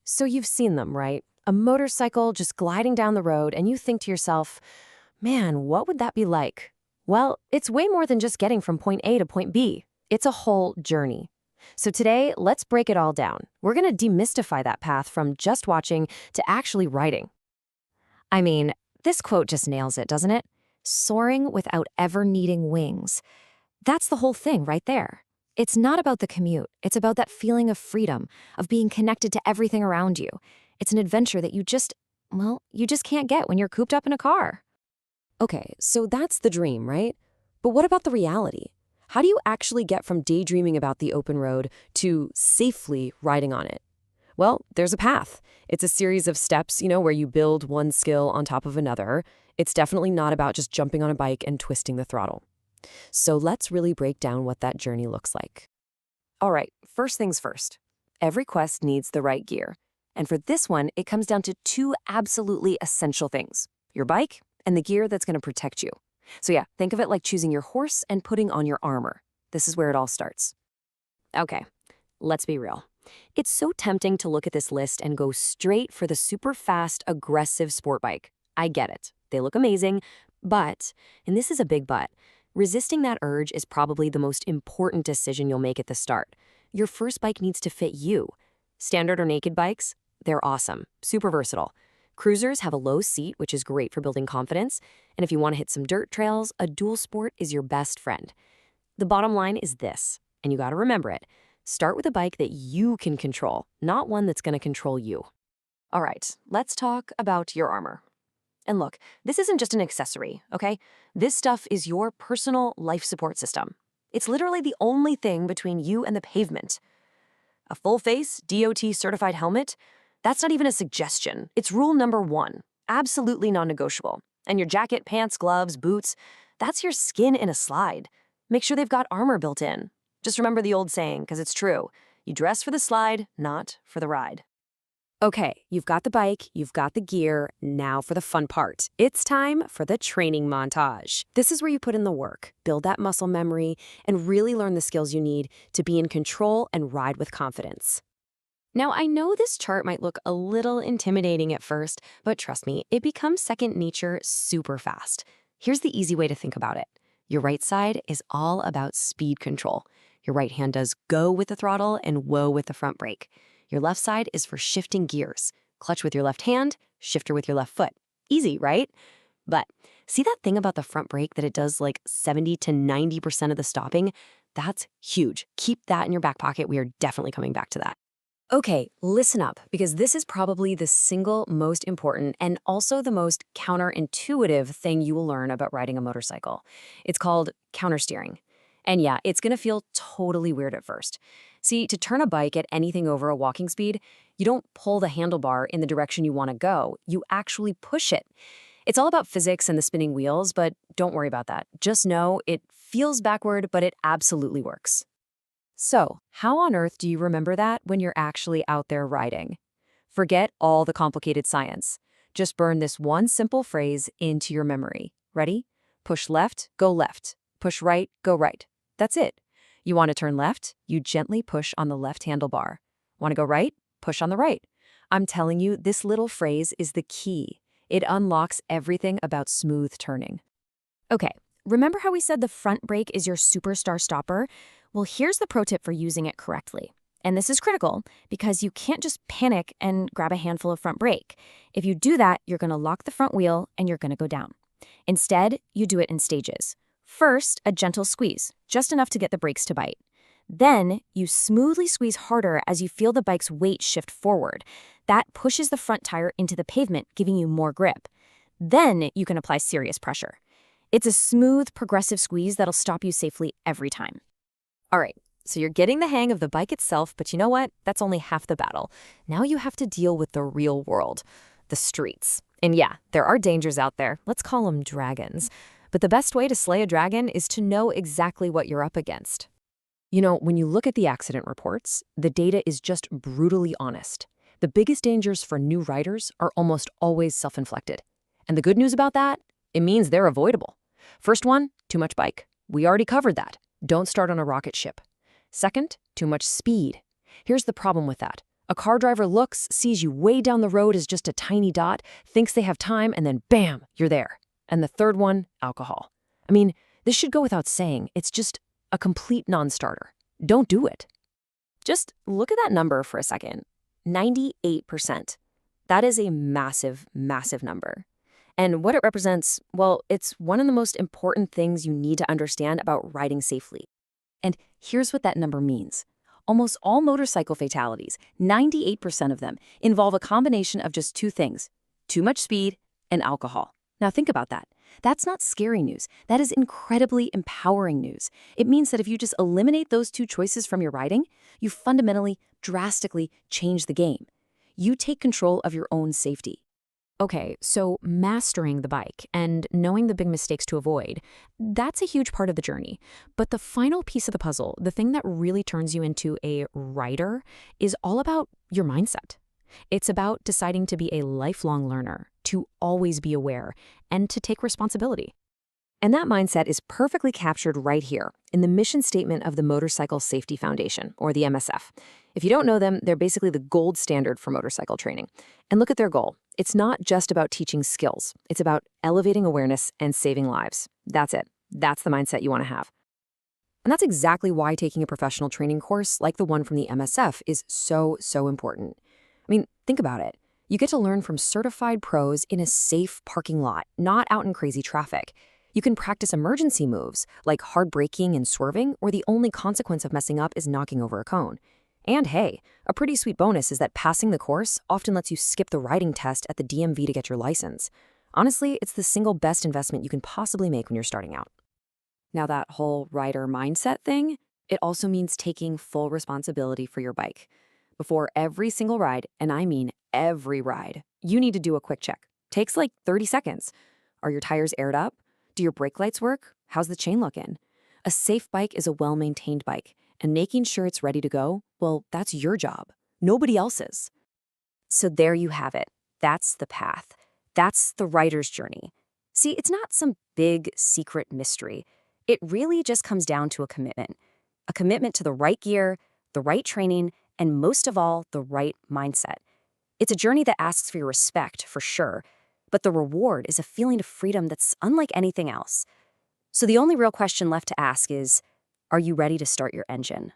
So you've seen them, right? A motorcycle just gliding down the road, and you think to yourself, man, what would that be like? Well, it's way more than just getting from point A to point B. It's a whole journey. So today, let's break it all down. We're going to demystify that path from just watching to actually riding. I mean, this quote just nails it, doesn't it? Soaring without ever needing wings. That's the whole thing right there. It's not about the commute. It's about that feeling of freedom, of being connected to everything around you. It's an adventure that you just can't get when you're cooped up in a car. Okay, so that's the dream, right? But what about the reality? How do you actually get from daydreaming about the open road to safely riding on it? Well, there's a path. It's a series of steps, where you build one skill on top of another. It's definitely not about just jumping on a bike and twisting the throttle. So let's really break down what that journey looks like. All right, first things first. Every quest needs the right gear. And for this one, it comes down to two absolutely essential things: your bike and the gear that's going to protect you. So yeah, think of it like choosing your horse and putting on your armor. This is where it all starts. Okay, let's be real. It's so tempting to look at this list and go straight for the super fast, aggressive sport bike. I get it. They look amazing, but, and this is a big but, resisting that urge is probably the most important decision you'll make at the start. Your first bike needs to fit you. Standard or naked bikes, they're awesome, super versatile. Cruisers have a low seat, which is great for building confidence. And if you want to hit some dirt trails, a dual sport is your best friend. The bottom line is this, and you got to remember it. Start with a bike that you can control, not one that's going to control you. All right, let's talk about your armor. And look, this isn't just an accessory, okay? This stuff is your personal life support system. It's literally the only thing between you and the pavement. A full-face, DOT-certified helmet? That's not even a suggestion. It's rule number 1. Absolutely non-negotiable. And your jacket, pants, gloves, boots, that's your skin in a slide. Make sure they've got armor built in. Just remember the old saying, because it's true. You dress for the slide, not for the ride. Okay, you've got the bike, you've got the gear, now for the fun part. It's time for the training montage. This is where you put in the work, build that muscle memory, and really learn the skills you need to be in control and ride with confidence. Now, I know this chart might look a little intimidating at first, but trust me, it becomes second nature super fast. Here's the easy way to think about it. Your right side is all about speed control. Your right hand does go with the throttle and whoa with the front brake. Your left side is for shifting gears. Clutch with your left hand, shifter with your left foot. Easy, right? But see that thing about the front brake that it does like 70 to 90% of the stopping? That's huge. Keep that in your back pocket. We are definitely coming back to that. Okay, listen up, because this is probably the single most important and also the most counterintuitive thing you will learn about riding a motorcycle. It's called countersteering. And yeah, it's going to feel totally weird at first. See, to turn a bike at anything over a walking speed, you don't pull the handlebar in the direction you want to go. You actually push it. It's all about physics and the spinning wheels, but don't worry about that. Just know it feels backward, but it absolutely works. So, how on earth do you remember that when you're actually out there riding? Forget all the complicated science. Just burn this one simple phrase into your memory. Ready? Push left, go left. Push right, go right. That's it. You want to turn left? You gently push on the left handlebar. Want to go right? Push on the right. I'm telling you, this little phrase is the key. It unlocks everything about smooth turning. Okay, remember how we said the front brake is your superstar stopper? Well, here's the pro tip for using it correctly. And this is critical because you can't just panic and grab a handful of front brake. If you do that, you're going to lock the front wheel and you're going to go down. Instead, you do it in stages. First, a gentle squeeze, just enough to get the brakes to bite. Then, you smoothly squeeze harder as you feel the bike's weight shift forward. That pushes the front tire into the pavement, giving you more grip. Then, you can apply serious pressure. It's a smooth, progressive squeeze that'll stop you safely every time. All right, so you're getting the hang of the bike itself, but you know what? That's only half the battle. Now you have to deal with the real world, the streets. And yeah, there are dangers out there. Let's call them dragons. But the best way to slay a dragon is to know exactly what you're up against. When you look at the accident reports, the data is just brutally honest. The biggest dangers for new riders are almost always self-inflicted. And the good news about that? It means they're avoidable. First one, too much bike. We already covered that. Don't start on a rocket ship. Second, too much speed. Here's the problem with that. A car driver looks, sees you way down the road as just a tiny dot, thinks they have time, and then bam, you're there. And the third one, alcohol. I mean, this should go without saying. It's just a complete non-starter. Don't do it. Just look at that number for a second. 98%. That is a massive, massive number. And what it represents, well, it's one of the most important things you need to understand about riding safely. And here's what that number means. Almost all motorcycle fatalities, 98% of them, involve a combination of just two things: too much speed and alcohol. Now think about that. That's not scary news. That is incredibly empowering news. It means that if you just eliminate those two choices from your riding, you fundamentally, drastically change the game. You take control of your own safety. Okay, so mastering the bike and knowing the big mistakes to avoid, that's a huge part of the journey. But the final piece of the puzzle, the thing that really turns you into a rider, is all about your mindset. It's about deciding to be a lifelong learner, to always be aware, and to take responsibility. And that mindset is perfectly captured right here in the mission statement of the Motorcycle Safety Foundation, or the MSF. If you don't know them, they're basically the gold standard for motorcycle training. And look at their goal. It's not just about teaching skills. It's about elevating awareness and saving lives. That's it. That's the mindset you want to have. And that's exactly why taking a professional training course like the one from the MSF is so, so important. I mean, think about it. You get to learn from certified pros in a safe parking lot, not out in crazy traffic. You can practice emergency moves, like hard braking and swerving, where the only consequence of messing up is knocking over a cone. And hey, a pretty sweet bonus is that passing the course often lets you skip the riding test at the DMV to get your license. Honestly, it's the single best investment you can possibly make when you're starting out. Now, that whole rider mindset thing, it also means taking full responsibility for your bike. Before every single ride, and I mean every ride, you need to do a quick check. Takes like 30 seconds. Are your tires aired up? Do your brake lights work? How's the chain looking? A safe bike is a well-maintained bike, and making sure it's ready to go, well, that's your job, nobody else's. So there you have it. That's the path. That's the rider's journey. See, it's not some big secret mystery. It really just comes down to a commitment to the right gear, the right training, and most of all, the right mindset. It's a journey that asks for your respect, for sure, but the reward is a feeling of freedom that's unlike anything else. So the only real question left to ask is, are you ready to start your engine?